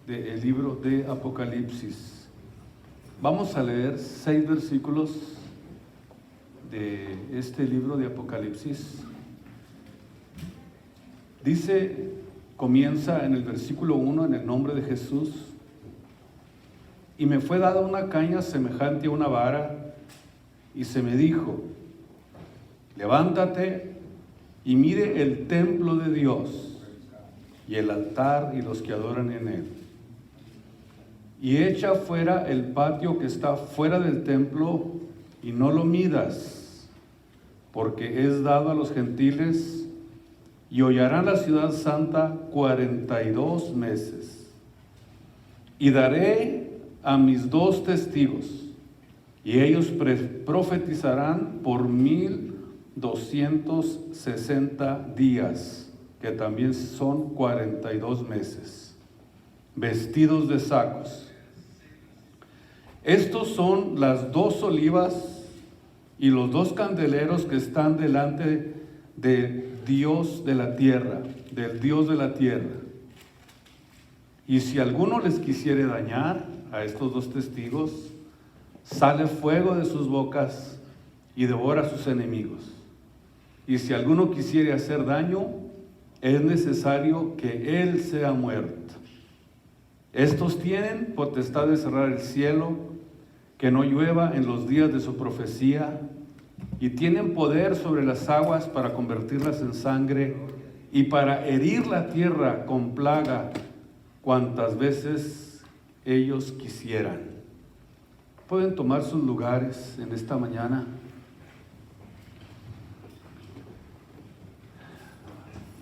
del libro de Apocalipsis. Vamos a leer 6 versículos de este libro de Apocalipsis. Comienza en el versículo 1, en el nombre de Jesús. Y me fue dada una caña semejante a una vara, y se me dijo: levántate y mire el templo de Dios, y el altar y los que adoran en él. Y echa fuera el patio que está fuera del templo, y no lo midas, porque es dado a los gentiles, y hollarán la ciudad santa 42 meses. Y daré a mis 2 testigos, y ellos profetizarán por 1260 días, que también son 42 meses, vestidos de sacos. Estos son las 2 olivas y los 2 candeleros que están delante de Dios de la tierra, del Dios de la tierra. Y si alguno les quisiere dañar a estos 2 testigos, sale fuego de sus bocas y devora a sus enemigos. Y si alguno quisiere hacer daño, es necesario que él sea muerto. Estos tienen potestad de cerrar el cielo, que no llueva en los días de su profecía, y tienen poder sobre las aguas para convertirlas en sangre, y para herir la tierra con plaga cuantas veces ellos quisieran. Pueden tomar sus lugares en esta mañana.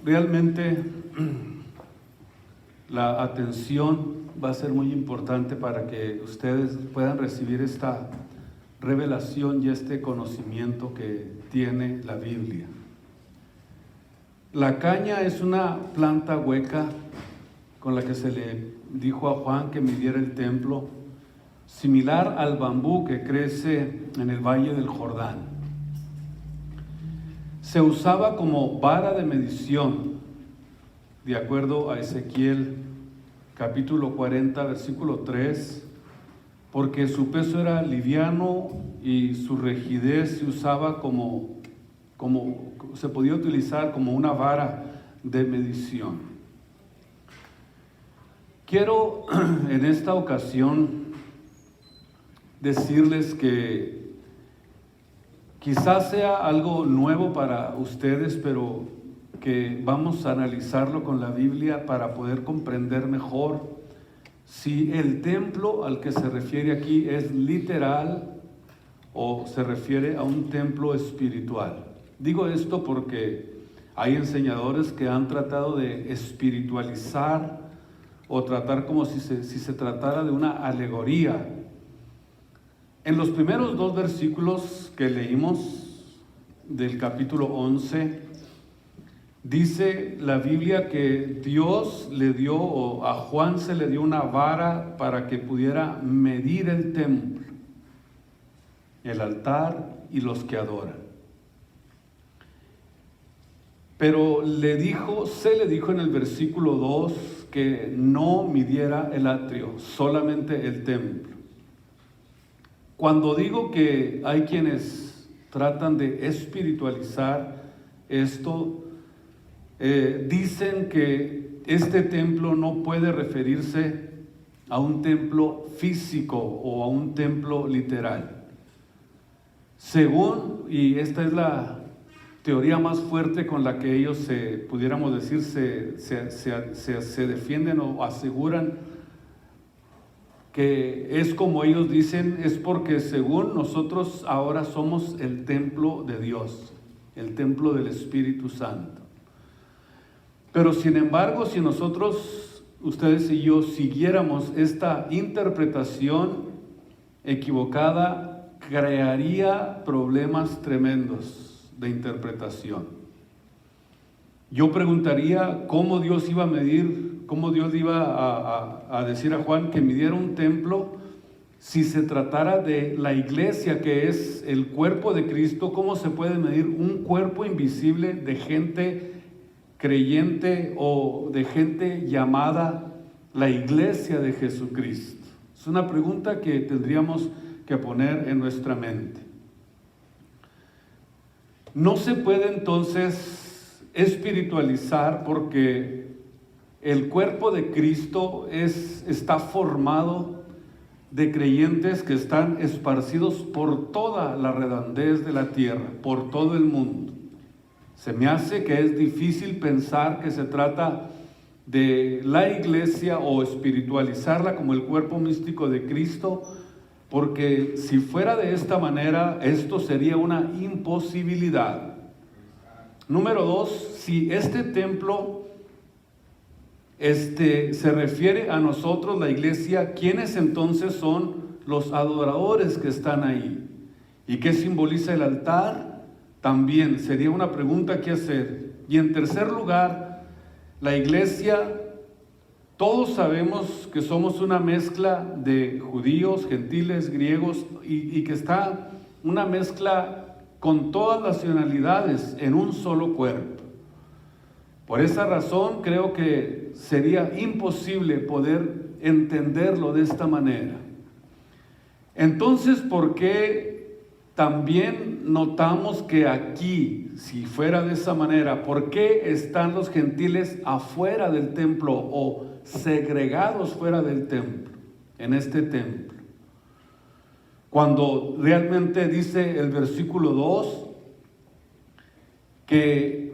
Realmente la atención va a ser muy importante para que ustedes puedan recibir esta revelación y este conocimiento que tiene la Biblia. La caña es una planta hueca con la que se le dijo a Juan que midiera el templo, similar al bambú que crece en el valle del Jordán. Se usaba como vara de medición, de acuerdo a Ezequiel capítulo 40, versículo 3, porque su peso era liviano y su rigidez se usaba como se podía utilizar como una vara de medición. Quiero en esta ocasión decirles que quizás sea algo nuevo para ustedes, pero que vamos a analizarlo con la Biblia para poder comprender mejor si el templo al que se refiere aquí es literal o se refiere a un templo espiritual. Digo esto porque hay enseñadores que han tratado de espiritualizar o tratar como si se tratara de una alegoría. En los primeros 2 versículos que leímos del capítulo 11, dice la Biblia que Dios le dio, o a Juan se le dio una vara para que pudiera medir el templo, el altar y los que adoran. Pero se le dijo en el versículo 2 que no midiera el atrio, solamente el templo. Cuando digo que hay quienes tratan de espiritualizar esto, dicen que este templo no puede referirse a un templo físico o a un templo literal. Según, y esta es la teoría más fuerte con la que ellos pudiéramos decir, se defienden o aseguran que es como ellos dicen, es porque según nosotros ahora somos el templo de Dios, el templo del Espíritu Santo. Pero sin embargo, si nosotros, ustedes y yo, siguiéramos esta interpretación equivocada, crearía problemas tremendos de interpretación. Yo preguntaría cómo Dios iba a medir, cómo Dios iba a decir a Juan que midiera un templo si se tratara de la iglesia, que es el cuerpo de Cristo. ¿Cómo se puede medir un cuerpo invisible de gente creyente o de gente llamada la iglesia de Jesucristo? Es una pregunta que tendríamos que poner en nuestra mente. No se puede entonces espiritualizar porque el cuerpo de Cristo está formado de creyentes que están esparcidos por toda la redondez de la tierra, por todo el mundo. Se me hace que es difícil pensar que se trata de la iglesia o espiritualizarla como el cuerpo místico de Cristo, porque si fuera de esta manera, esto sería una imposibilidad. Número 2, si este templo se refiere a nosotros, la iglesia, ¿quiénes entonces son los adoradores que están ahí? ¿Y qué simboliza el altar? También sería una pregunta que hacer. Y en tercer lugar, la iglesia, todos sabemos que somos una mezcla de judíos, gentiles, griegos, y que está una mezcla con todas las nacionalidades en un solo cuerpo. Por esa razón creo que sería imposible poder entenderlo de esta manera. Entonces, ¿por qué también notamos que aquí, si fuera de esa manera, por qué están los gentiles afuera del templo o segregados fuera del templo, en este templo? Cuando realmente dice el versículo 2 que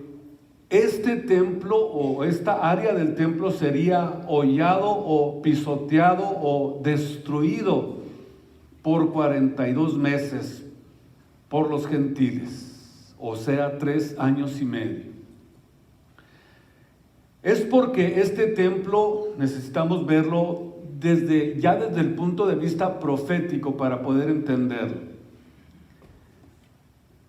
este templo o esta área del templo sería hollado o pisoteado o destruido por 42 meses por los gentiles, o sea, 3 años y medio. Es porque este templo necesitamos verlo desde el punto de vista profético para poder entenderlo.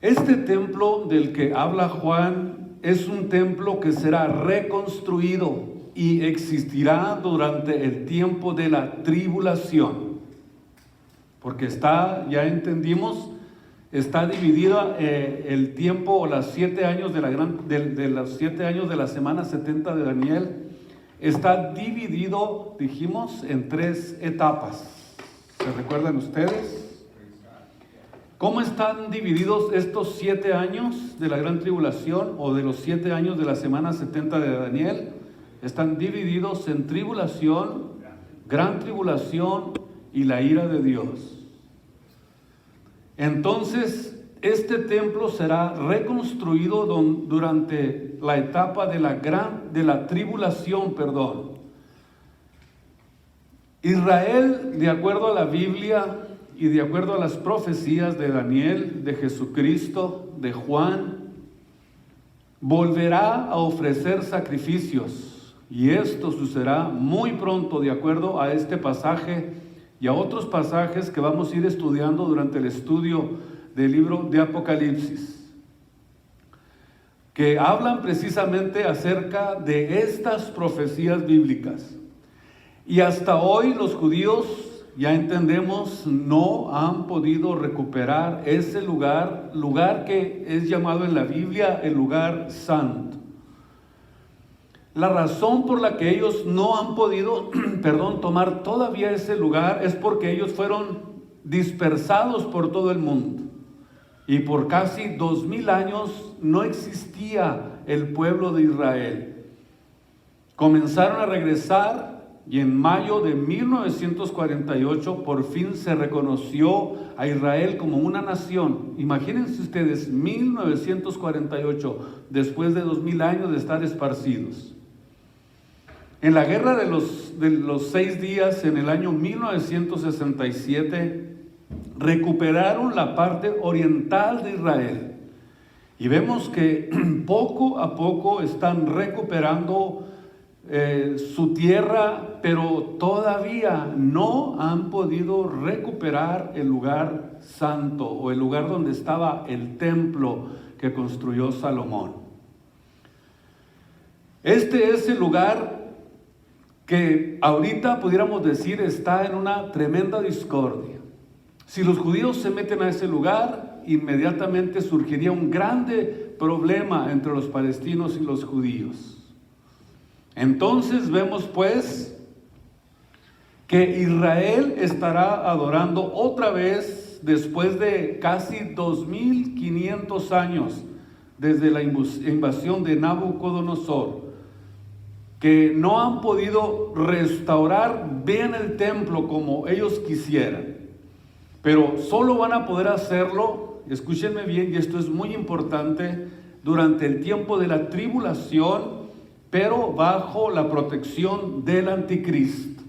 Este templo del que habla Juan es un templo que será reconstruido y existirá durante el tiempo de la tribulación, porque ya entendimos, está dividido el tiempo o los 7 años de los 7 años de la semana 70 de Daniel. Está dividido, dijimos, en 3 etapas. ¿Se recuerdan ustedes? ¿Cómo están divididos estos 7 años de la gran tribulación o de los 7 años de la semana 70 de Daniel? Están divididos en tribulación, gran tribulación y la ira de Dios. Entonces, este templo será reconstruido durante la etapa de la tribulación. Israel, de acuerdo a la Biblia y de acuerdo a las profecías de Daniel, de Jesucristo, de Juan, volverá a ofrecer sacrificios, y esto sucederá muy pronto, de acuerdo a este pasaje y a otros pasajes que vamos a ir estudiando durante el estudio del libro de Apocalipsis, que hablan precisamente acerca de estas profecías bíblicas. Y hasta hoy los judíos, ya entendemos, no han podido recuperar ese lugar que es llamado en la Biblia el lugar santo. La razón por la que ellos no han podido, tomar todavía ese lugar es porque ellos fueron dispersados por todo el mundo. Y por casi 2000 años no existía el pueblo de Israel. Comenzaron a regresar y en mayo de 1948 por fin se reconoció a Israel como una nación. Imagínense ustedes, 1948, después de 2000 años de estar esparcidos. En la guerra de los 6 días, en el año 1967, recuperaron la parte oriental de Israel. Y vemos que poco a poco están recuperando su tierra, pero todavía no han podido recuperar el lugar santo o el lugar donde estaba el templo que construyó Salomón. Este es el lugar que ahorita pudiéramos decir está en una tremenda discordia. Si los judíos se meten a ese lugar, inmediatamente surgiría un grande problema entre los palestinos y los judíos. Entonces vemos pues que Israel estará adorando otra vez después de casi 2500 años desde la invasión de Nabucodonosor, que no han podido restaurar bien el templo como ellos quisieran, pero solo van a poder hacerlo, escúchenme bien, y esto es muy importante, durante el tiempo de la tribulación, pero bajo la protección del anticristo.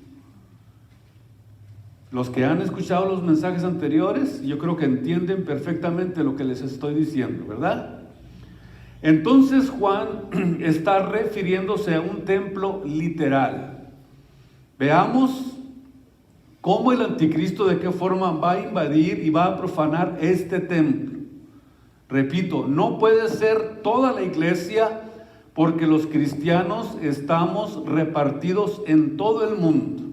Los que han escuchado los mensajes anteriores, yo creo que entienden perfectamente lo que les estoy diciendo, ¿verdad? Entonces Juan está refiriéndose a un templo literal. Veamos cómo el anticristo, de qué forma va a invadir y va a profanar este templo. Repito, no puede ser toda la iglesia, porque los cristianos estamos repartidos en todo el mundo.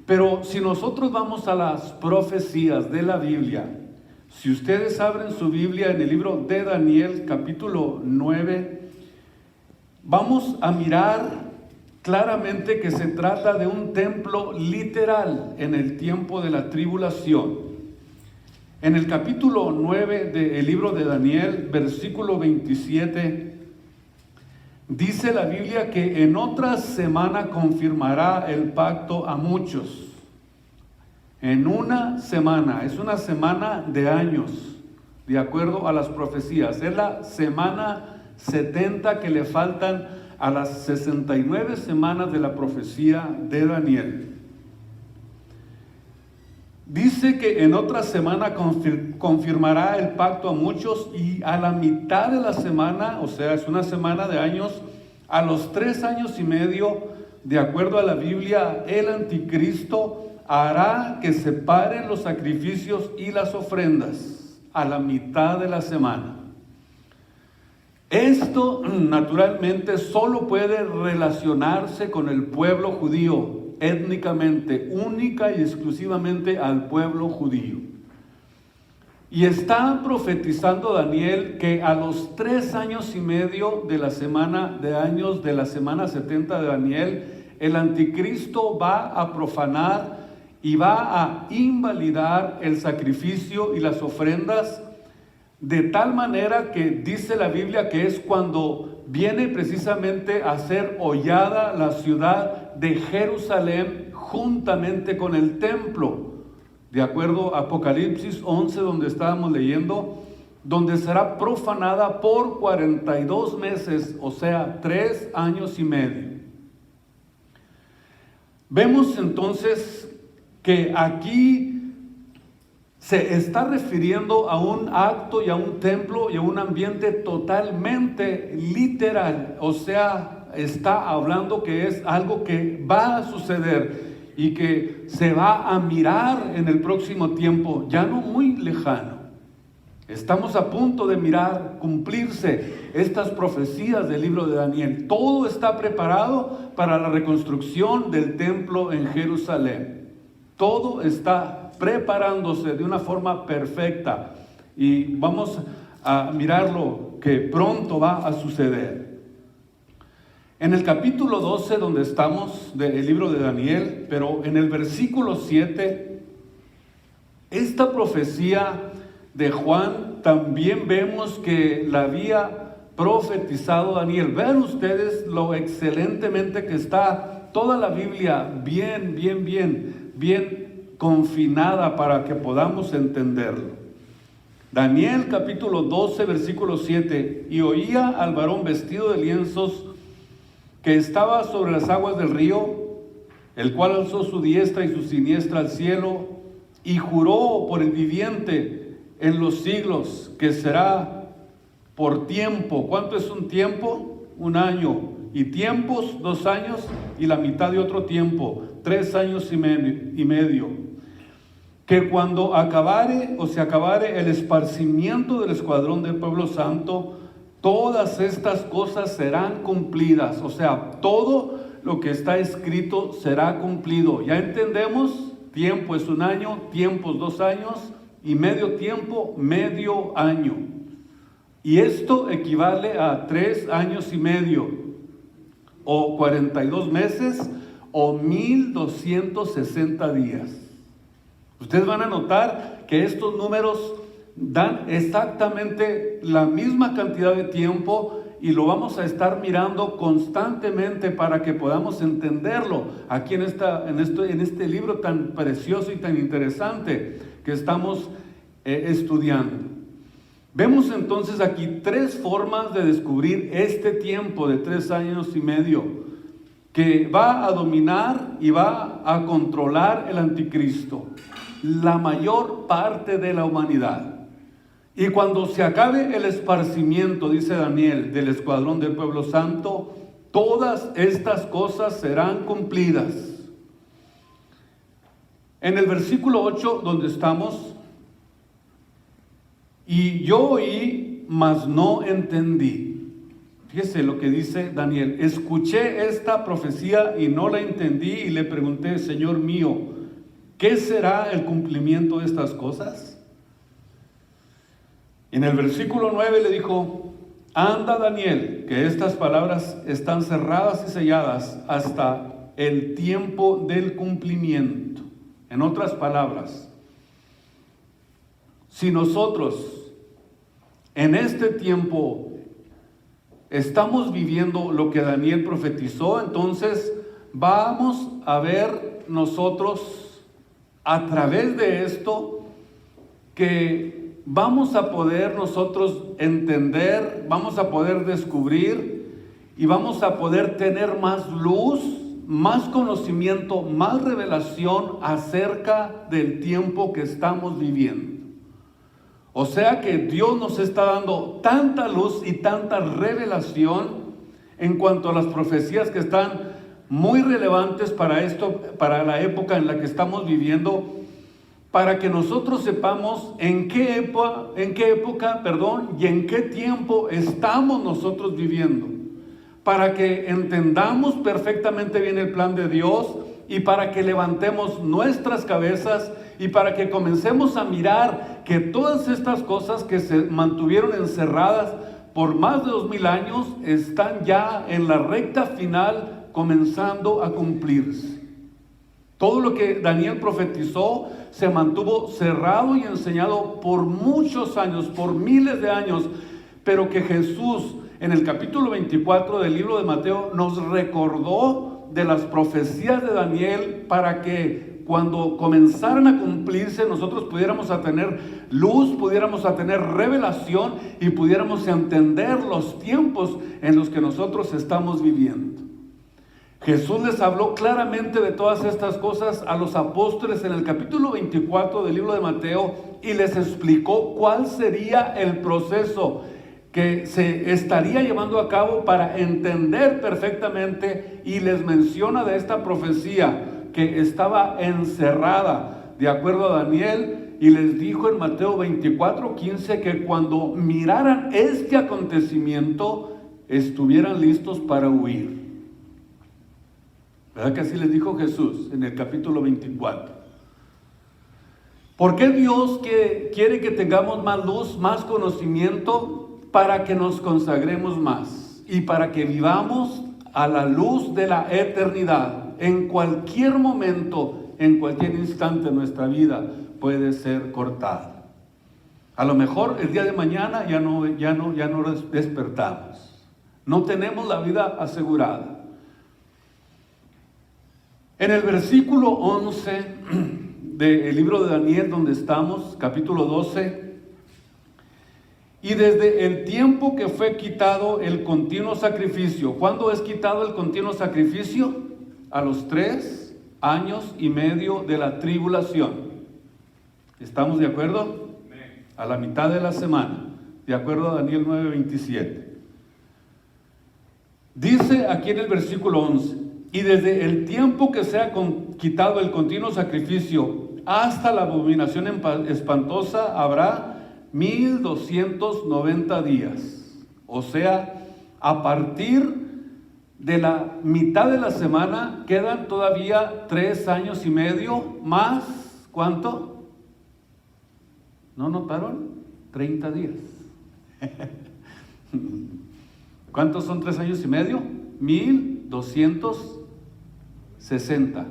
Pero si nosotros vamos a las profecías de la Biblia, si ustedes abren su Biblia en el libro de Daniel, capítulo 9, vamos a mirar claramente que se trata de un templo literal en el tiempo de la tribulación. En el capítulo 9 del libro de Daniel, versículo 27, dice la Biblia que en otra semana confirmará el pacto a muchos. En una semana, es una semana de años, de acuerdo a las profecías. Es la semana 70 que le faltan a las 69 semanas de la profecía de Daniel. Dice que en otra semana confirmará el pacto a muchos, y a la mitad de la semana, o sea, es una semana de años, a los 3 años y medio, de acuerdo a la Biblia, el anticristo hará que separen los sacrificios y las ofrendas a la mitad de la semana. Esto naturalmente solo puede relacionarse con el pueblo judío, étnicamente, única y exclusivamente al pueblo judío. Y está profetizando Daniel que a los 3 años y medio de la semana de años de la semana 70 de Daniel, el anticristo va a profanar y va a invalidar el sacrificio y las ofrendas, de tal manera que dice la Biblia que es cuando viene precisamente a ser hollada la ciudad de Jerusalén juntamente con el templo, de acuerdo a Apocalipsis 11, donde estábamos leyendo, donde será profanada por 42 meses, o sea, 3 años y medio. Vemos entonces que aquí se está refiriendo a un acto y a un templo y a un ambiente totalmente literal, o sea, está hablando que es algo que va a suceder y que se va a mirar en el próximo tiempo, ya no muy lejano. Estamos a punto de mirar cumplirse estas profecías del libro de Daniel. Todo está preparado para la reconstrucción del templo en Jerusalén. Todo está preparándose de una forma perfecta y vamos a mirarlo que pronto va a suceder. En el capítulo 12, donde estamos del libro de Daniel, pero en el versículo 7, esta profecía de Juan también vemos que la había profetizado Daniel. Vean ustedes lo excelentemente que está toda la Biblia bien confinada para que podamos entenderlo. Daniel capítulo 12 versículo 7: y oía al varón vestido de lienzos que estaba sobre las aguas del río, el cual alzó su diestra y su siniestra al cielo y juró por el viviente en los siglos que será por tiempo. ¿Cuánto es un tiempo? 1 año. Y tiempos, 2 años, y la mitad de otro tiempo, 3 años y medio. Que cuando se acabare el esparcimiento del escuadrón del pueblo santo, todas estas cosas serán cumplidas. O sea, todo lo que está escrito será cumplido. Ya entendemos, tiempo es 1 año, tiempos 2 años, y medio tiempo, medio año. Y esto equivale a 3 años y medio, o 42 meses, o 1260 días. Ustedes van a notar que estos números dan exactamente la misma cantidad de tiempo y lo vamos a estar mirando constantemente para que podamos entenderlo aquí en este libro tan precioso y tan interesante que estamos estudiando. Vemos entonces aquí 3 formas de descubrir este tiempo de 3 años y medio que va a dominar y va a controlar el anticristo, la mayor parte de la humanidad. Y cuando se acabe el esparcimiento, dice Daniel, del escuadrón del pueblo santo, todas estas cosas serán cumplidas. En el versículo 8, donde estamos, y yo oí, mas no entendí. Fíjese lo que dice Daniel. Escuché esta profecía y no la entendí y le pregunté, Señor mío, ¿qué será el cumplimiento de estas cosas? En el versículo 9 le dijo, anda Daniel, que estas palabras están cerradas y selladas hasta el tiempo del cumplimiento. En otras palabras, si nosotros en este tiempo estamos viviendo lo que Daniel profetizó, entonces vamos a ver nosotros a través de esto que vamos a poder nosotros entender, vamos a poder descubrir y vamos a poder tener más luz, más conocimiento, más revelación acerca del tiempo que estamos viviendo. O sea que Dios nos está dando tanta luz y tanta revelación en cuanto a las profecías que están muy relevantes para esto, para la época en la que estamos viviendo, para que nosotros sepamos en qué época, y en qué tiempo estamos nosotros viviendo, para que entendamos perfectamente bien el plan de Dios y para que levantemos nuestras cabezas y para que comencemos a mirar que todas estas cosas que se mantuvieron encerradas por más de 2000 años están ya en la recta final comenzando a cumplirse. Todo lo que Daniel profetizó se mantuvo cerrado y enseñado por muchos años, por miles de años, pero que Jesús en el capítulo 24 del libro de Mateo nos recordó de las profecías de Daniel para que cuando comenzaran a cumplirse nosotros pudiéramos a tener luz, pudiéramos a tener revelación y pudiéramos entender los tiempos en los que nosotros estamos viviendo. Jesús les habló claramente de todas estas cosas a los apóstoles en el capítulo 24 del libro de Mateo y les explicó cuál sería el proceso que se estaría llevando a cabo para entender perfectamente, y les menciona de esta profecía que estaba encerrada de acuerdo a Daniel, y les dijo en Mateo 24:15 que cuando miraran este acontecimiento estuvieran listos para huir. ¿Verdad que así les dijo Jesús en el capítulo 24? ¿Por qué Dios quiere que tengamos más luz, más conocimiento? Para que nos consagremos más y para que vivamos a la luz de la eternidad. En cualquier momento, en cualquier instante de nuestra vida puede ser cortada. A lo mejor el día de mañana ya no despertamos. No tenemos la vida asegurada. En el versículo 11 del libro de Daniel, donde estamos, capítulo 12, y desde el tiempo que fue quitado el continuo sacrificio. ¿Cuándo es quitado el continuo sacrificio? A los 3 años y medio de la tribulación. ¿Estamos de acuerdo? A la mitad de la semana, de acuerdo a Daniel 9:27. Dice aquí en el versículo 11, y desde el tiempo que se ha quitado el continuo sacrificio hasta la abominación espantosa habrá 1290 días. O sea, a partir de la mitad de la semana quedan todavía 3 años y medio más. ¿Cuánto? ¿No notaron? 30 días. ¿Cuántos son 3 años y medio? 1260 60.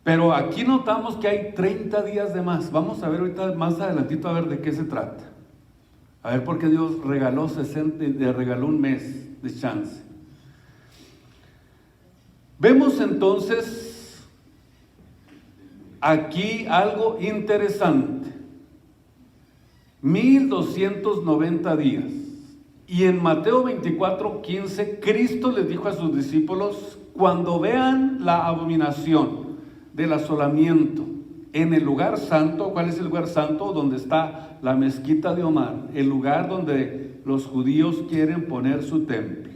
Pero aquí notamos que hay 30 días de más. Vamos a ver ahorita más adelantito a ver de qué se trata. A ver por qué Dios regaló 60, le regaló un mes de chance. Vemos entonces aquí algo interesante. 1290 días. Y en Mateo 24:15, Cristo les dijo a sus discípulos: cuando vean la abominación del asolamiento en el lugar santo. ¿Cuál es el lugar santo? Donde está la mezquita de Omar, el lugar donde los judíos quieren poner su templo.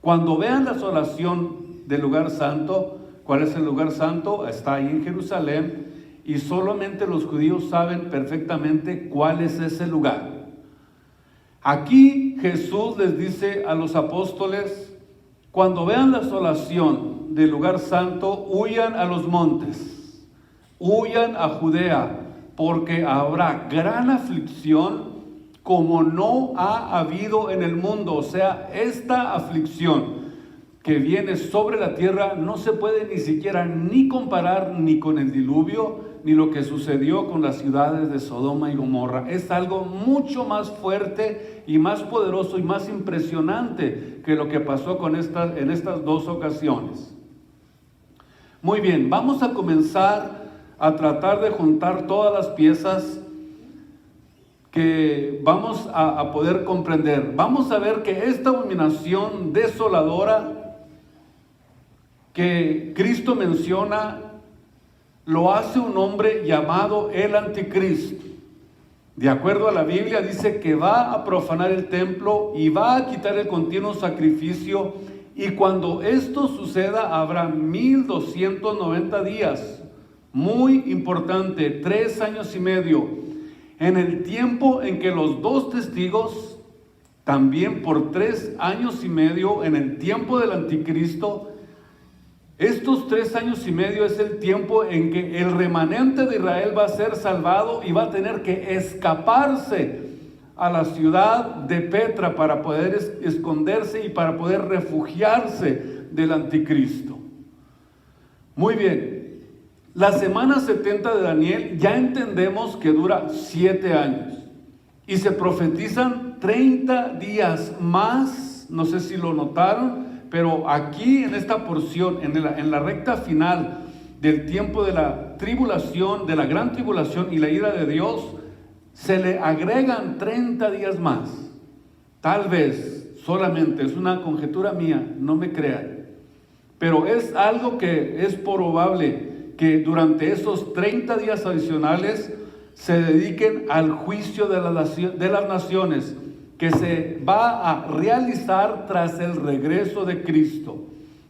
Cuando vean la asolación del lugar santo, ¿cuál es el lugar santo? Está ahí en Jerusalén, y solamente los judíos saben perfectamente cuál es ese lugar. Aquí Jesús les dice a los apóstoles: cuando vean la asolación del lugar santo, huyan a los montes, huyan a Judea, porque habrá gran aflicción como no ha habido en el mundo. O sea, esta aflicción que viene sobre la tierra no se puede ni siquiera ni comparar ni con el diluvio, ni lo que sucedió con las ciudades de Sodoma y Gomorra. Es algo mucho más fuerte y más poderoso y más impresionante que lo que pasó en estas dos ocasiones. Muy bien, vamos a comenzar a tratar de juntar todas las piezas que vamos a poder comprender. Vamos a ver que esta abominación desoladora que Cristo menciona lo hace un hombre llamado el Anticristo. De acuerdo a la Biblia, dice que va a profanar el templo y va a quitar el continuo sacrificio, y cuando esto suceda habrá 1290 días. Muy importante, 3 años y medio, en el tiempo en que los dos testigos, también por 3 años y medio, en el tiempo del Anticristo. Estos 3 años y medio es el tiempo en que el remanente de Israel va a ser salvado y va a tener que escaparse a la ciudad de Petra para poder esconderse y para poder refugiarse del Anticristo. Muy bien, la semana 70 de Daniel ya entendemos que dura 7 años y se profetizan 30 días más. No sé si lo notaron, pero aquí en esta porción, en la recta final del tiempo de la tribulación, de la gran tribulación y la ira de Dios, se le agregan 30 días más. Tal vez, solamente, es una conjetura mía, no me crean, pero es algo que es probable que durante esos 30 días adicionales se dediquen al juicio de las naciones, que se va a realizar tras el regreso de Cristo.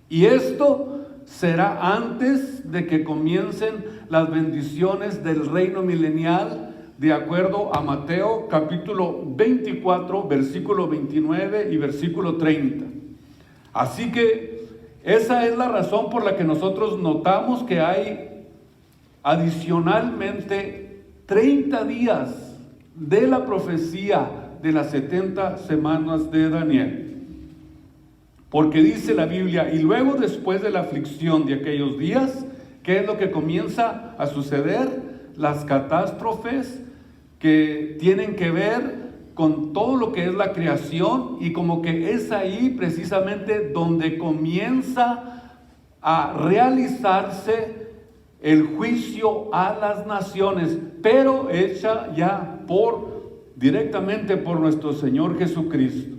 Y esto será antes de que comiencen las bendiciones del reino milenial, de acuerdo a Mateo capítulo 24, versículo 29 y versículo 30. Así que esa es la razón por la que nosotros notamos que hay adicionalmente 30 días de la profecía de las 70 semanas de Daniel. Porque dice la Biblia: y luego, después de la aflicción de aquellos días, ¿qué es lo que comienza a suceder? Las catástrofes que tienen que ver con todo lo que es la creación, y como que es ahí precisamente donde comienza a realizarse el juicio a las naciones, pero hecha ya directamente por nuestro Señor Jesucristo.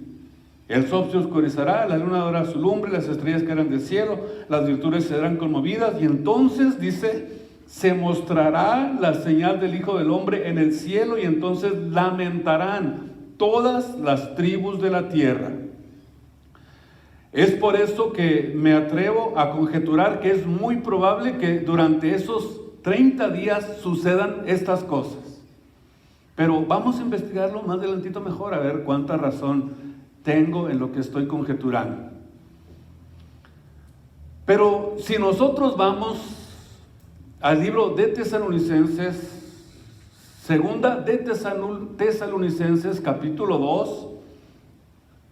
El sol se oscurecerá, la luna dará su lumbre, las estrellas caerán del cielo, las virtudes serán conmovidas, y entonces dice: se mostrará la señal del Hijo del Hombre en el cielo, y entonces lamentarán todas las tribus de la tierra. Es por eso que me atrevo a conjeturar que es muy probable que durante esos 30 días sucedan estas cosas. Pero vamos a investigarlo más adelantito mejor, a ver cuánta razón tengo en lo que estoy conjeturando. Pero si nosotros vamos al libro de Tesalonicenses, segunda de Tesalonicenses capítulo 2,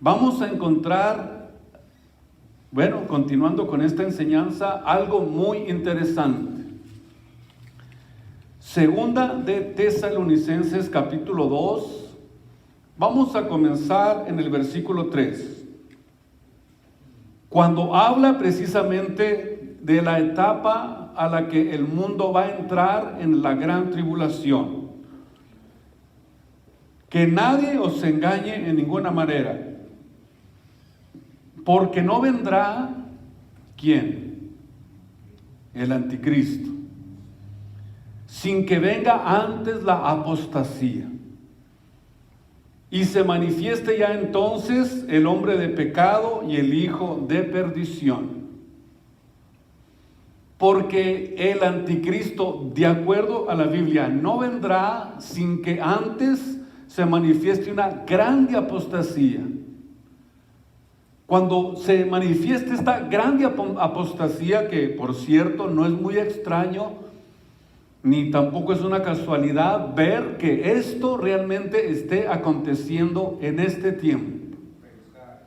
vamos a encontrar, bueno, continuando con esta enseñanza, algo muy interesante. Segunda de Tesalonicenses capítulo 2, vamos a comenzar en el versículo 3. Cuando habla precisamente de la etapa a la que el mundo va a entrar en la gran tribulación. Que nadie os engañe en ninguna manera, porque no vendrá, ¿quién? El anticristo, sin que venga antes la apostasía, y se manifieste ya entonces el hombre de pecado y el hijo de perdición. Porque el anticristo, de acuerdo a la Biblia, no vendrá sin que antes se manifieste una grande apostasía. Cuando se manifieste esta grande apostasía, que por cierto no es muy extraño, ni tampoco es una casualidad ver que esto realmente esté aconteciendo en este tiempo,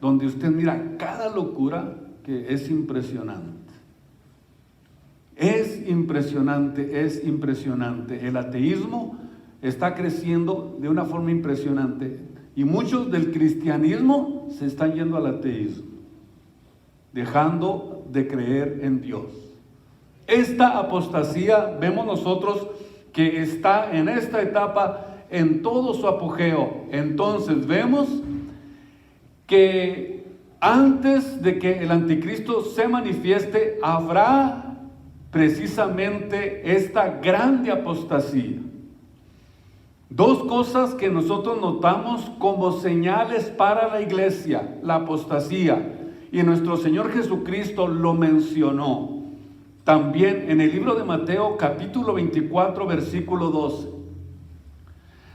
donde usted mira cada locura que es impresionante. Es impresionante, es impresionante. El ateísmo está creciendo de una forma impresionante y muchos del cristianismo se están yendo al ateísmo, dejando de creer en Dios. Esta apostasía vemos nosotros que está en esta etapa en todo su apogeo. Entonces vemos que antes de que el anticristo se manifieste, habrá precisamente esta grande apostasía. Dos cosas que nosotros notamos como señales para la iglesia: la apostasía, y nuestro Señor Jesucristo lo mencionó también en el libro de Mateo capítulo 24 versículo 12,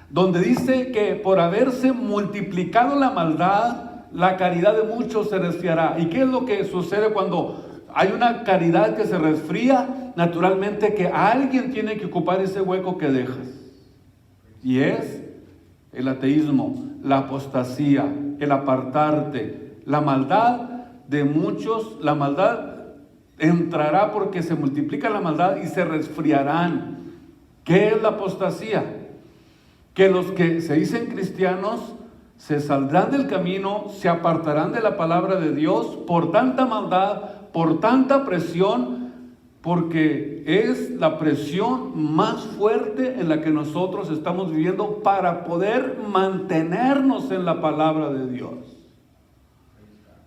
donde dice que por haberse multiplicado la maldad, la caridad de muchos se resfriará. ¿Y qué es lo que sucede cuando hay una caridad que se resfría? Naturalmente que alguien tiene que ocupar ese hueco que dejas. Y es el ateísmo, la apostasía, el apartarte, la maldad de muchos. La maldad entrará porque se multiplica la maldad y se resfriarán. ¿Qué es la apostasía? Que los que se dicen cristianos se saldrán del camino, se apartarán de la palabra de Dios por tanta maldad, por tanta presión, porque es la presión más fuerte en la que nosotros estamos viviendo para poder mantenernos en la palabra de Dios.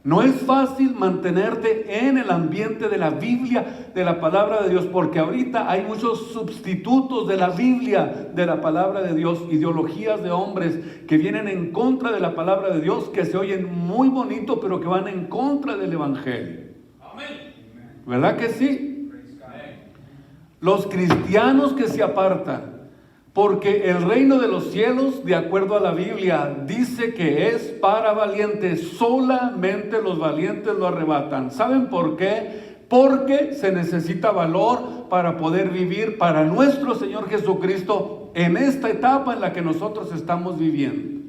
No es fácil mantenerte en el ambiente de la Biblia, de la palabra de Dios, porque ahorita hay muchos sustitutos de la Biblia, de la palabra de Dios, ideologías de hombres que vienen en contra de la palabra de Dios, que se oyen muy bonito, pero que van en contra del Evangelio. ¿Verdad que sí? Los cristianos que se apartan, porque el reino de los cielos, de acuerdo a la Biblia, dice que es para valientes. Solamente los valientes lo arrebatan. ¿Saben por qué? Porque se necesita valor para poder vivir para nuestro Señor Jesucristo en esta etapa en la que nosotros estamos viviendo.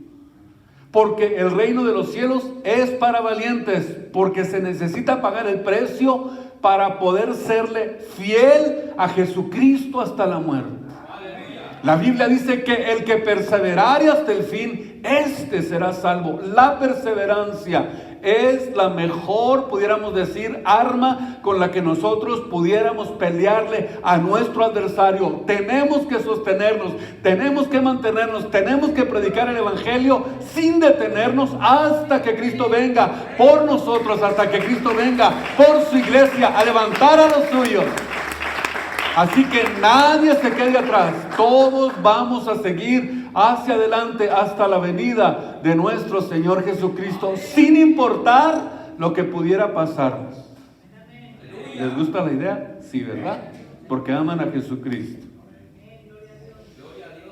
Porque el reino de los cielos es para valientes, porque se necesita pagar el precio para poder serle fiel a Jesucristo hasta la muerte. La Biblia dice que el que perseverare hasta el fin, este será salvo. La perseverancia es la mejor, pudiéramos decir, arma con la que nosotros pudiéramos pelearle a nuestro adversario. Tenemos que sostenernos, tenemos que mantenernos, tenemos que predicar el Evangelio sin detenernos hasta que Cristo venga por nosotros, hasta que Cristo venga por su iglesia a levantar a los suyos. Así que nadie se quede atrás, todos vamos a seguir hacia adelante hasta la venida de nuestro Señor Jesucristo, sin importar lo que pudiera pasarnos. ¿Les gusta la idea? Sí, ¿verdad? Porque aman a Jesucristo.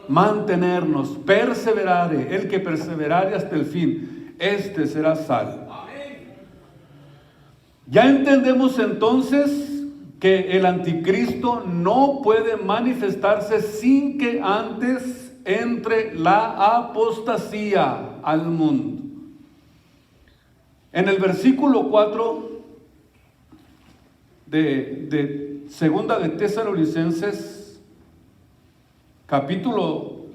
Mantenernos, perseverare, el que perseverare hasta el fin, este será salvo. Ya entendemos entonces que el anticristo no puede manifestarse sin que antes entre la apostasía al mundo. En el versículo 4 de Segunda de Tesalonicenses, capítulo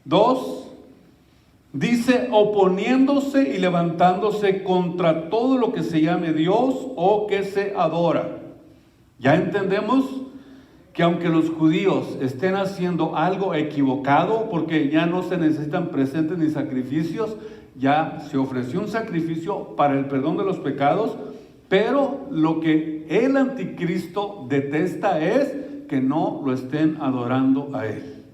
2, dice: oponiéndose y levantándose contra todo lo que se llame Dios o que se adora. Ya entendemos que aunque los judíos estén haciendo algo equivocado, porque ya no se necesitan presentes ni sacrificios, ya se ofreció un sacrificio para el perdón de los pecados, pero lo que el anticristo detesta es que no lo estén adorando a él.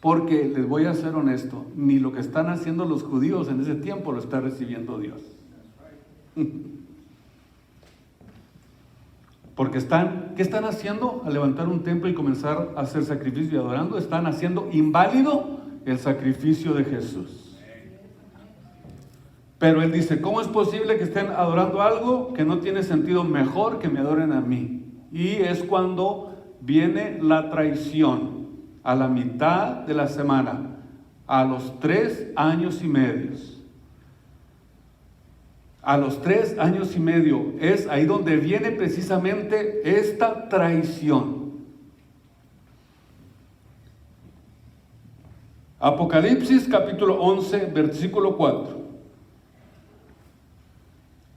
Porque les voy a ser honesto, ni lo que están haciendo los judíos en ese tiempo lo está recibiendo Dios. Porque ¿qué están haciendo? Al levantar un templo y comenzar a hacer sacrificio y adorando, están haciendo inválido el sacrificio de Jesús. Pero él dice: ¿cómo es posible que estén adorando algo que no tiene sentido? Mejor que me adoren a mí. Y es cuando viene la traición, a la mitad de la semana, a los 3 años y medio. A los 3 años y medio es ahí donde viene precisamente esta traición. Apocalipsis capítulo 11, versículo 4.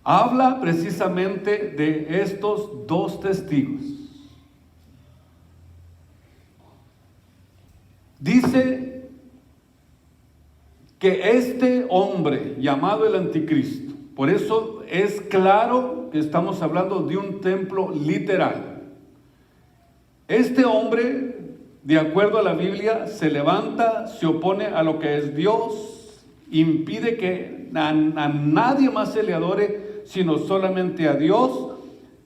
Habla precisamente de estos dos testigos. Dice que este hombre llamado el anticristo, por eso es claro que estamos hablando de un templo literal. Este hombre, de acuerdo a la Biblia, se levanta, se opone a lo que es Dios, impide que a nadie más se le adore, sino solamente a Dios.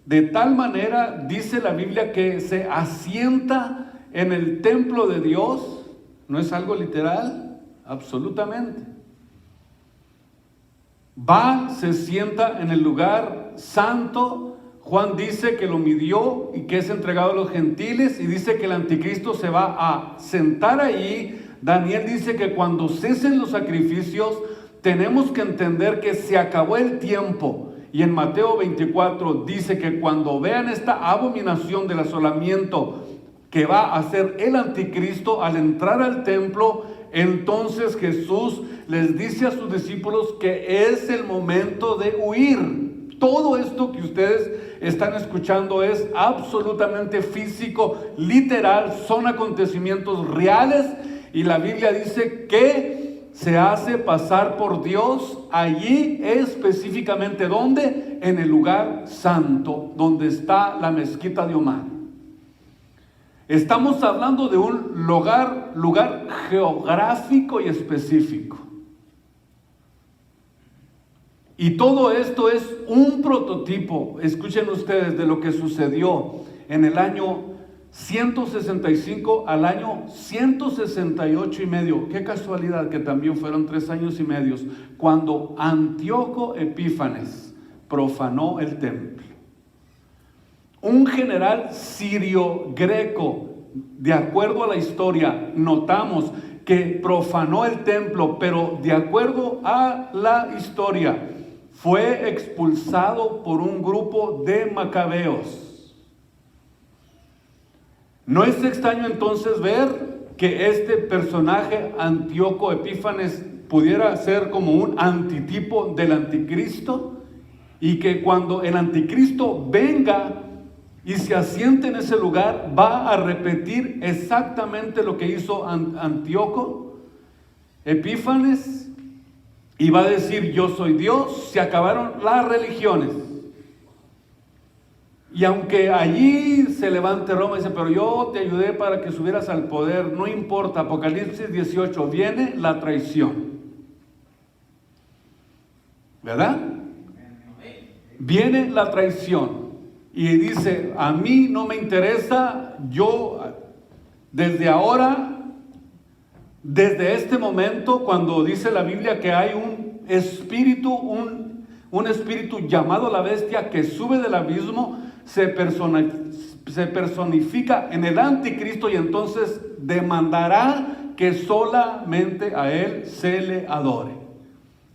De tal manera, dice la Biblia, que se asienta en el templo de Dios. ¿No es algo literal? Absolutamente. Va, se sienta en el lugar santo. Juan dice que lo midió y que es entregado a los gentiles, y dice que el anticristo se va a sentar ahí. Daniel dice que cuando cesen los sacrificios, tenemos que entender que se acabó el tiempo. Y en Mateo 24 dice que cuando vean esta abominación del asolamiento que va a hacer el anticristo al entrar al templo, entonces Jesús les dice a sus discípulos que es el momento de huir. Todo esto que ustedes están escuchando es absolutamente físico, literal, son acontecimientos reales, y la Biblia dice que se hace pasar por Dios allí específicamente. ¿Dónde? En el lugar santo, donde está la mezquita de Omar. Estamos hablando de un lugar geográfico y específico. Y todo esto es un prototipo, escuchen ustedes, de lo que sucedió en el año 165 al año 168 y medio. Qué casualidad que también fueron 3 años y medio, cuando Antíoco Epífanes profanó el templo. Un general sirio greco, de acuerdo a la historia, notamos que profanó el templo, pero de acuerdo a la historia, fue expulsado por un grupo de macabeos. No es extraño entonces ver que este personaje, Antíoco Epífanes, pudiera ser como un antitipo del anticristo, y que cuando el anticristo venga y se asiente en ese lugar, va a repetir exactamente lo que hizo Antíoco Epífanes, y va a decir: yo soy Dios. Se acabaron las religiones. Y aunque allí se levante Roma y dice: pero yo te ayudé para que subieras al poder, no importa. Apocalipsis 18, viene la traición, ¿verdad? Viene la traición y dice: a mí no me interesa, yo desde ahora, desde este momento, cuando dice la Biblia que hay un espíritu, un espíritu llamado la bestia que sube del abismo, se personifica en el anticristo, y entonces demandará que solamente a él se le adore.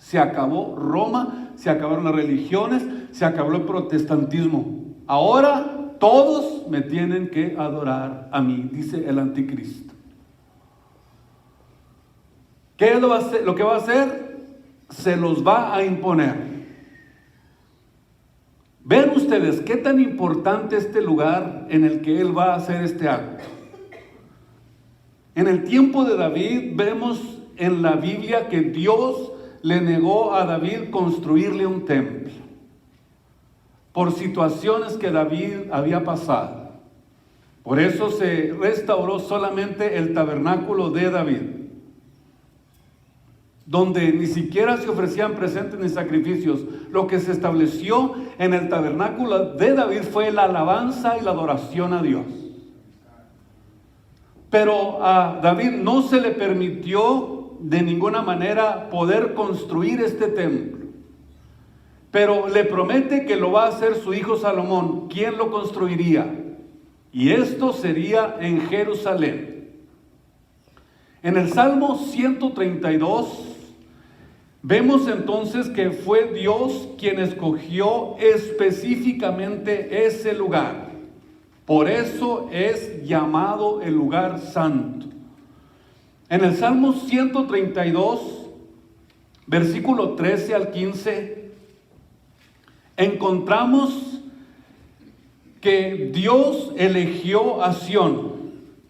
Se acabó Roma, se acabaron las religiones, se acabó el protestantismo. Ahora todos me tienen que adorar a mí, dice el anticristo. ¿Qué es lo que va a hacer? Se los va a imponer. Ven ustedes qué tan importante este lugar en el que él va a hacer este acto. En el tiempo de David vemos en la Biblia que Dios le negó a David construirle un templo por situaciones que David había pasado. Por eso se restauró solamente el tabernáculo de David, donde ni siquiera se ofrecían presentes ni sacrificios. Lo que se estableció en el tabernáculo de David fue la alabanza y la adoración a Dios. Pero a David no se le permitió de ninguna manera poder construir este templo. Pero le promete que lo va a hacer su hijo Salomón. ¿Quién lo construiría? Y esto sería en Jerusalén. En el Salmo 132 vemos entonces que fue Dios quien escogió específicamente ese lugar. Por eso es llamado el lugar santo. En el Salmo 132, versículo 13 al 15, encontramos que Dios eligió a Sión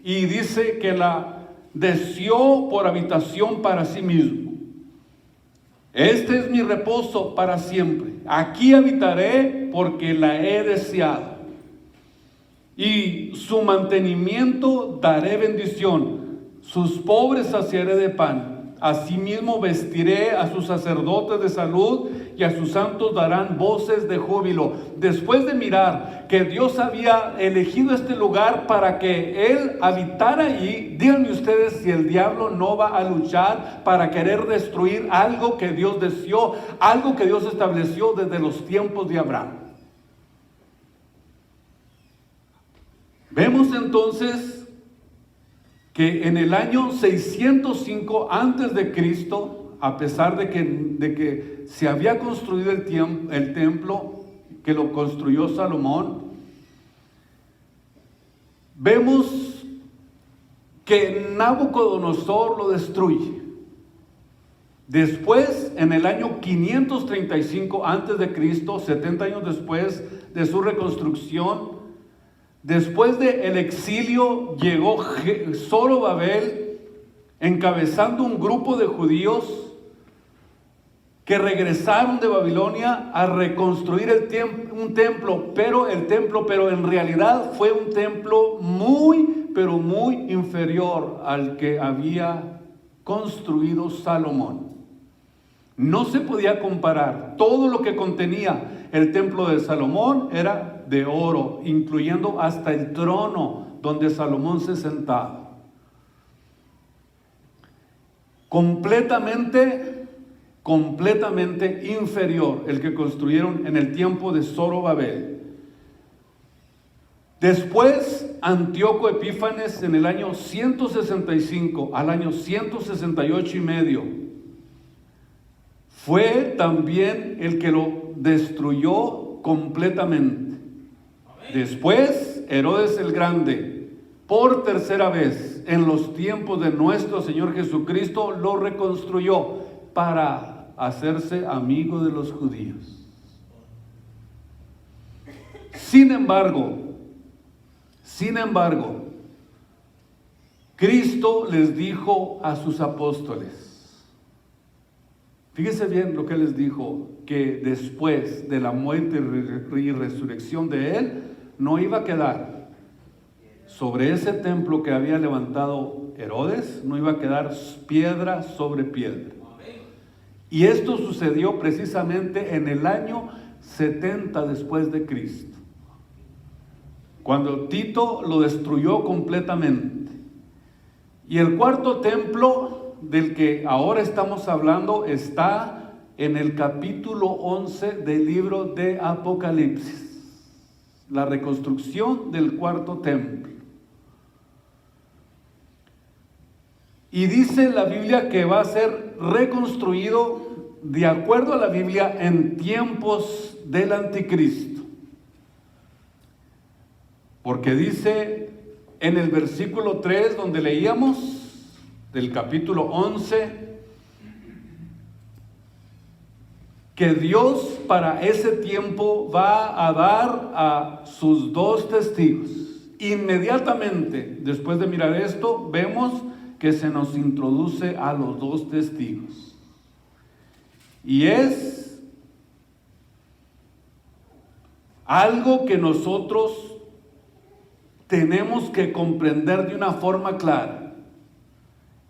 y dice que la deseó por habitación para sí mismo. Este es mi reposo para siempre. Aquí habitaré porque la he deseado. Y su mantenimiento daré bendición. Sus pobres saciaré de pan. Asimismo vestiré a sus sacerdotes de salud y a sus santos darán voces de júbilo. Después de mirar que Dios había elegido este lugar para que Él habitara allí, díganme ustedes si el diablo no va a luchar para querer destruir algo que Dios deseó, algo que Dios estableció desde los tiempos de Abraham. Vemos entonces que en el año 605 antes de Cristo, a pesar de que se había construido el templo, que lo construyó Salomón, vemos que Nabucodonosor lo destruye. Después, en el año 535 antes de Cristo, 70 años después de su reconstrucción, después del exilio, llegó Zorobabel encabezando un grupo de judíos que regresaron de Babilonia a reconstruir un templo, pero en realidad fue un templo pero muy inferior al que había construido Salomón. No se podía comparar. Todo lo que contenía el templo de Salomón era de oro, incluyendo hasta el trono donde Salomón se sentaba. Completamente inferior el que construyeron en el tiempo de Zorobabel. Después, Antíoco Epífanes en el año 165 al año 168 y medio, fue también el que lo destruyó completamente. Después, Herodes el Grande, por tercera vez en los tiempos de nuestro Señor Jesucristo, lo reconstruyó para hacerse amigo de los judíos. Sin embargo, Cristo les dijo a sus apóstoles, fíjese bien lo que les dijo, que después de la muerte y resurrección de Él, no iba a quedar sobre ese templo que había levantado Herodes, no iba a quedar piedra sobre piedra. Y esto sucedió precisamente en el año 70 después de Cristo, cuando Tito lo destruyó completamente. Y el cuarto templo del que ahora estamos hablando está en el capítulo 11 del libro de Apocalipsis, la reconstrucción del cuarto templo. Y dice la Biblia que va a ser reconstruido de acuerdo a la Biblia, en tiempos del anticristo. Porque dice en el versículo 3, donde leíamos, del capítulo 11, que Dios para ese tiempo va a dar a sus dos testigos. Inmediatamente después de mirar esto, vemos que se nos introduce a los dos testigos. Y es algo que nosotros tenemos que comprender de una forma clara.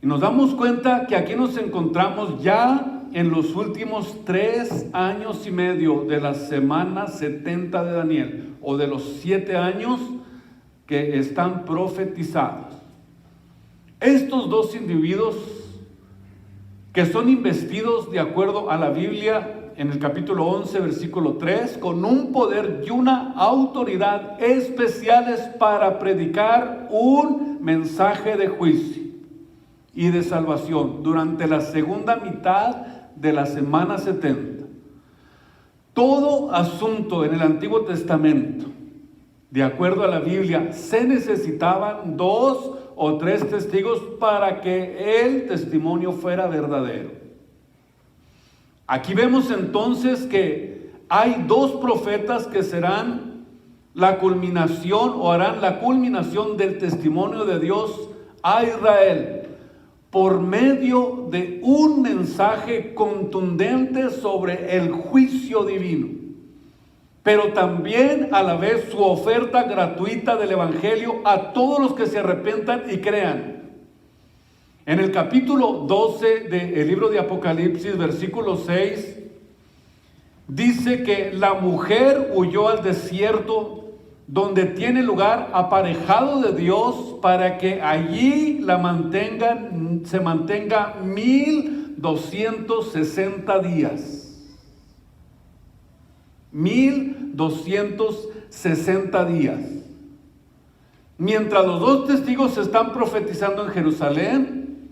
Y nos damos cuenta que aquí nos encontramos ya en los últimos 3 años y medio de la semana 70 de Daniel, o de los 7 años que están profetizados. Estos dos individuos que son investidos de acuerdo a la Biblia en el capítulo 11, versículo 3, con un poder y una autoridad especiales para predicar un mensaje de juicio y de salvación durante la segunda mitad de la semana 70. Todo asunto en el Antiguo Testamento, de acuerdo a la Biblia, se necesitaban 2 o 3 testigos para que el testimonio fuera verdadero. Aquí vemos entonces que hay 2 profetas que serán la culminación o harán la culminación del testimonio de Dios a Israel por medio de un mensaje contundente sobre el juicio divino, pero también a la vez su oferta gratuita del Evangelio a todos los que se arrepentan y crean. En el capítulo 12 del libro de Apocalipsis, versículo 6, dice que la mujer huyó al desierto, donde tiene lugar aparejado de Dios, para que allí se mantenga 1260 días. 1260 días. Mientras los 2 testigos están profetizando en Jerusalén,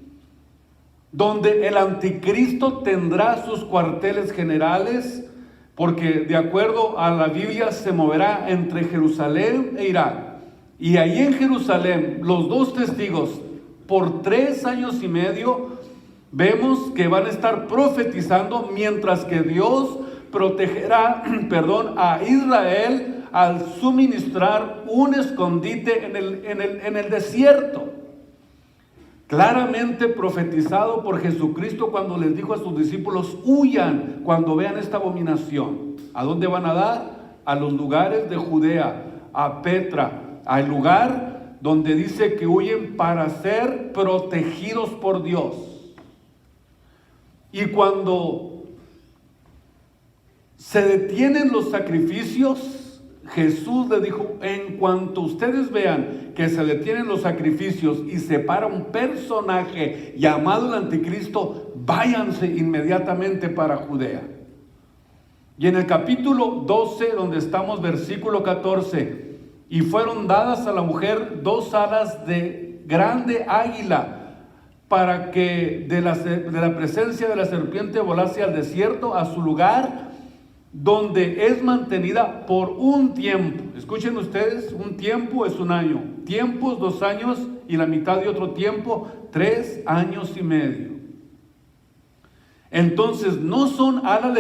donde el anticristo tendrá sus cuarteles generales, porque de acuerdo a la Biblia se moverá entre Jerusalén e Irak. Y ahí en Jerusalén, los 2 testigos, por 3 años y medio, vemos que van a estar profetizando, mientras que Dios protegerá, a Israel al suministrar un escondite en el desierto. Claramente profetizado por Jesucristo cuando les dijo a sus discípulos: huyan cuando vean esta abominación. ¿A dónde van a dar? A los lugares de Judea, a Petra, al lugar donde dice que huyen para ser protegidos por Dios. Y cuando se detienen los sacrificios, Jesús le dijo: en cuanto ustedes vean que se detienen los sacrificios y se para un personaje llamado el anticristo, váyanse inmediatamente para Judea. Y en el capítulo 12, donde estamos, versículo 14, y fueron dadas a la mujer 2 alas de grande águila, para que de la presencia de la serpiente volase al desierto, a su lugar, donde es mantenida por un tiempo. Escuchen ustedes, un tiempo es 1 año, tiempos 2 años, y la mitad de otro tiempo 3 años y medio. Entonces no son alas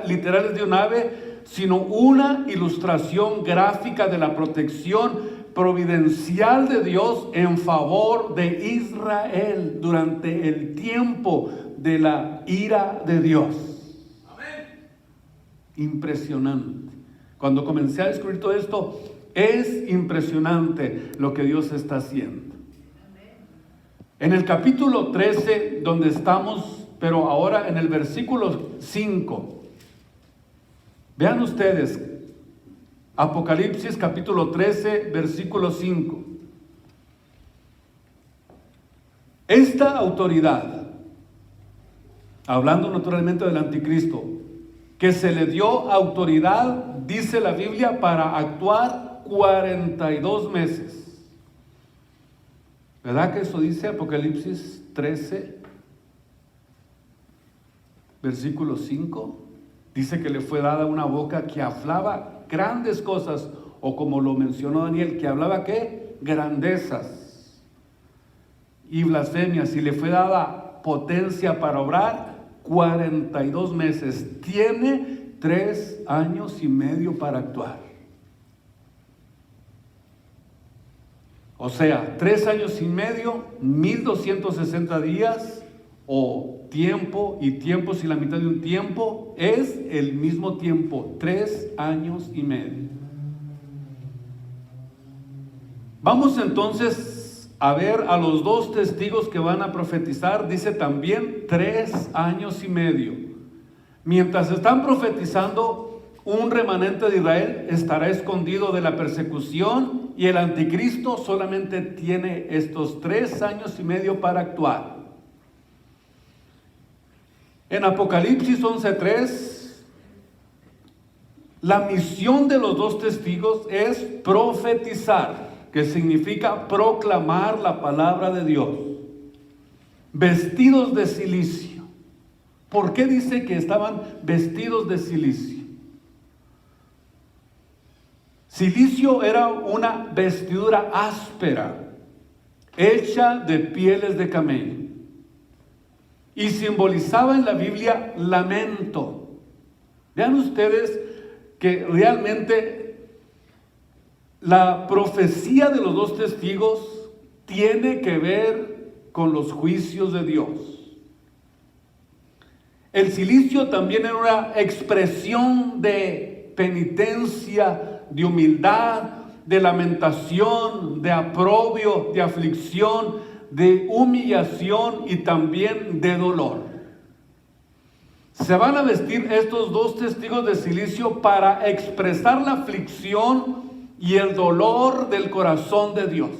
literales de un ave, sino una ilustración gráfica de la protección providencial de Dios en favor de Israel durante el tiempo de la ira de Dios. Impresionante. Cuando comencé a descubrir todo esto, es impresionante lo que Dios está haciendo. En el capítulo 13, donde estamos, pero ahora en el versículo 5, vean ustedes, Apocalipsis capítulo 13, versículo 5. Esta autoridad, hablando naturalmente del anticristo, que se le dio autoridad, dice la Biblia, para actuar 42 meses. ¿Verdad que eso dice Apocalipsis 13? versículo 5, dice que le fue dada una boca que hablaba grandes cosas, o como lo mencionó Daniel, que hablaba ¿qué? Grandezas y blasfemias, y le fue dada potencia para obrar 42 meses. Tiene 3 años y medio para actuar. O sea, 3 años y medio, 1260 días, o tiempo y tiempos y la mitad de un tiempo, es el mismo tiempo, 3 años y medio. Vamos entonces a ver a los 2 testigos que van a profetizar. Dice también 3 años y medio. Mientras están profetizando, un remanente de Israel estará escondido de la persecución, y el anticristo solamente tiene estos 3 años y medio para actuar. En Apocalipsis 11:3, la misión de los 2 testigos es profetizar, que significa proclamar la palabra de Dios, vestidos de cilicio. ¿Por qué dice que estaban vestidos de cilicio? Cilicio era una vestidura áspera, hecha de pieles de camello, y simbolizaba en la Biblia lamento. Vean ustedes que realmente la profecía de los 2 testigos tiene que ver con los juicios de Dios. El cilicio también era una expresión de penitencia, de humildad, de lamentación, de aprobio, de aflicción, de humillación y también de dolor. Se van a vestir estos 2 testigos de cilicio para expresar la aflicción y el dolor del corazón de Dios.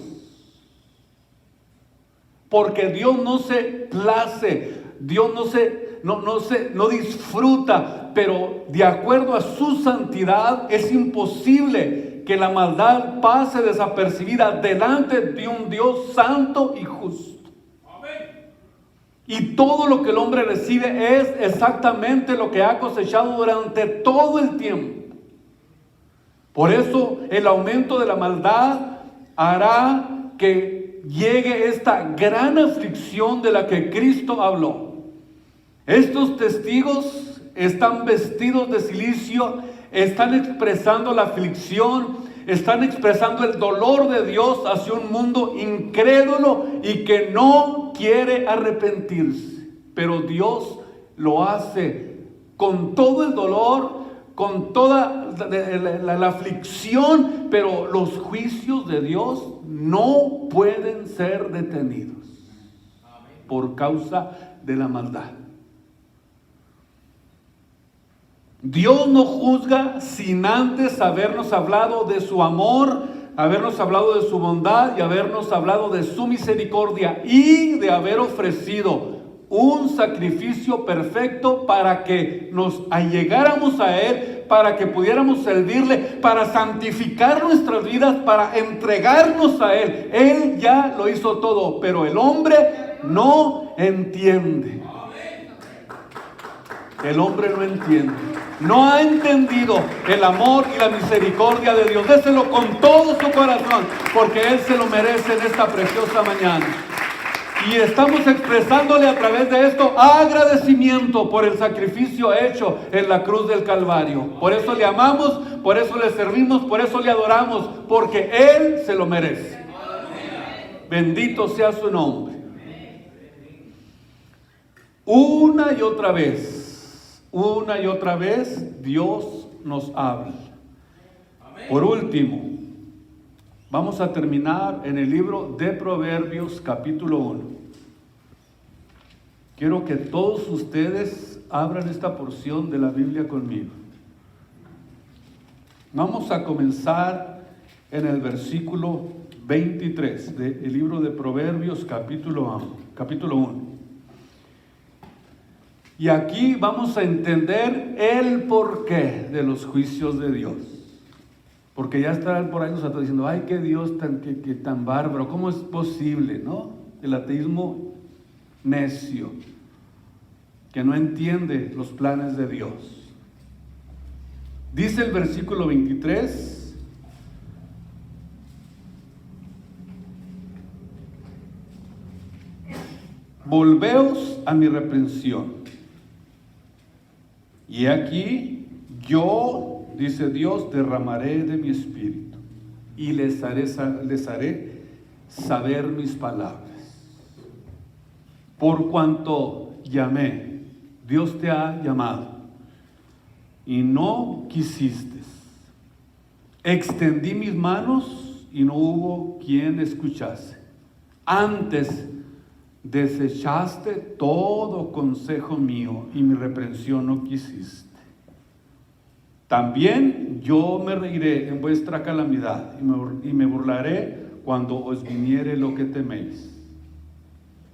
Porque Dios no se place, Dios no disfruta, pero de acuerdo a su santidad es imposible que la maldad pase desapercibida delante de un Dios santo y justo. Amén. Y todo lo que el hombre recibe es exactamente lo que ha cosechado durante todo el tiempo. Por eso el aumento de la maldad hará que llegue esta gran aflicción de la que Cristo habló. Estos testigos están vestidos de cilicio, están expresando la aflicción, están expresando el dolor de Dios hacia un mundo incrédulo y que no quiere arrepentirse. Pero Dios lo hace con todo el dolor, con toda la aflicción, pero los juicios de Dios no pueden ser detenidos por causa de la maldad. Dios no juzga sin antes habernos hablado de su amor, habernos hablado de su bondad y habernos hablado de su misericordia, y de haber ofrecido un sacrificio perfecto para que nos allegáramos a Él, para que pudiéramos servirle, para santificar nuestras vidas, para entregarnos a Él. Él ya lo hizo todo, pero el hombre no entiende. El hombre no entiende. No ha entendido el amor y la misericordia de Dios. Déselo con todo su corazón, porque Él se lo merece en esta preciosa mañana. Y estamos expresándole a través de esto agradecimiento por el sacrificio hecho en la cruz del Calvario. Por eso le amamos, por eso le servimos, por eso le adoramos, porque Él se lo merece. Bendito sea su nombre. Una y otra vez Dios nos habla. Por último, vamos a terminar en el libro de Proverbios capítulo 1. Quiero que todos ustedes abran esta porción de la Biblia conmigo. Vamos a comenzar en el versículo 23 del libro de Proverbios capítulo 1. Y aquí vamos a entender el porqué de los juicios de Dios. Porque ya estarán por ahí nosotros diciendo, ay, qué Dios tan bárbaro, ¿cómo es posible, no? El ateísmo necio. que no entiende los planes de Dios. Dice el versículo 23, volveos a mi reprensión. Y aquí yo, dice Dios, derramaré de mi espíritu y les haré saber mis palabras. Por cuanto llamé, Dios te ha llamado y no quisiste. Extendí mis manos y no hubo quien escuchase. Antes desechaste todo consejo mío y mi reprensión no quisiste. También yo me reiré en vuestra calamidad y me burlaré cuando os viniere lo que teméis.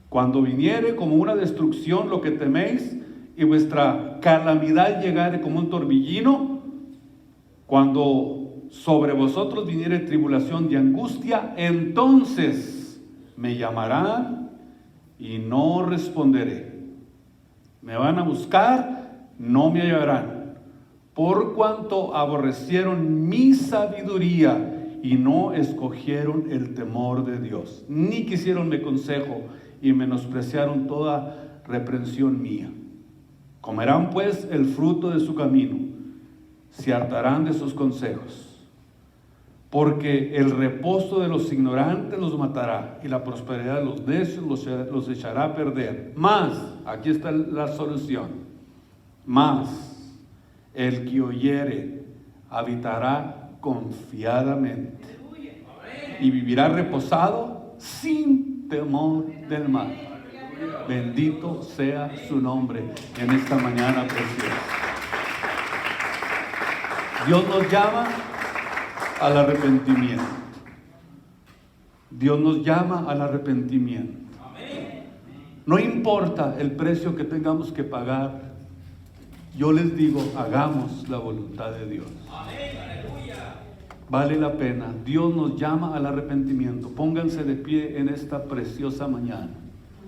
Cuando viniere como una destrucción lo que teméis y vuestra calamidad llegare como un torbellino, cuando sobre vosotros viniere tribulación y angustia, entonces me llamarán y no responderé. Me van a buscar, no me hallarán, por cuanto aborrecieron mi sabiduría y no escogieron el temor de Dios, ni quisieron mi consejo y menospreciaron toda reprensión mía. Comerán pues el fruto de su camino, se hartarán de sus consejos, porque el reposo de los ignorantes los matará y la prosperidad de los necios los echará a perder. Mas, aquí está la solución, mas el que oyere habitará confiadamente y vivirá reposado sin temor del mal. Bendito sea su nombre en esta mañana preciosa. Dios nos llama al arrepentimiento. Dios nos llama al arrepentimiento. No importa el precio que tengamos que pagar, yo les digo, hagamos la voluntad de Dios. Vale la pena. Dios nos llama al arrepentimiento. Pónganse de pie en esta preciosa mañana.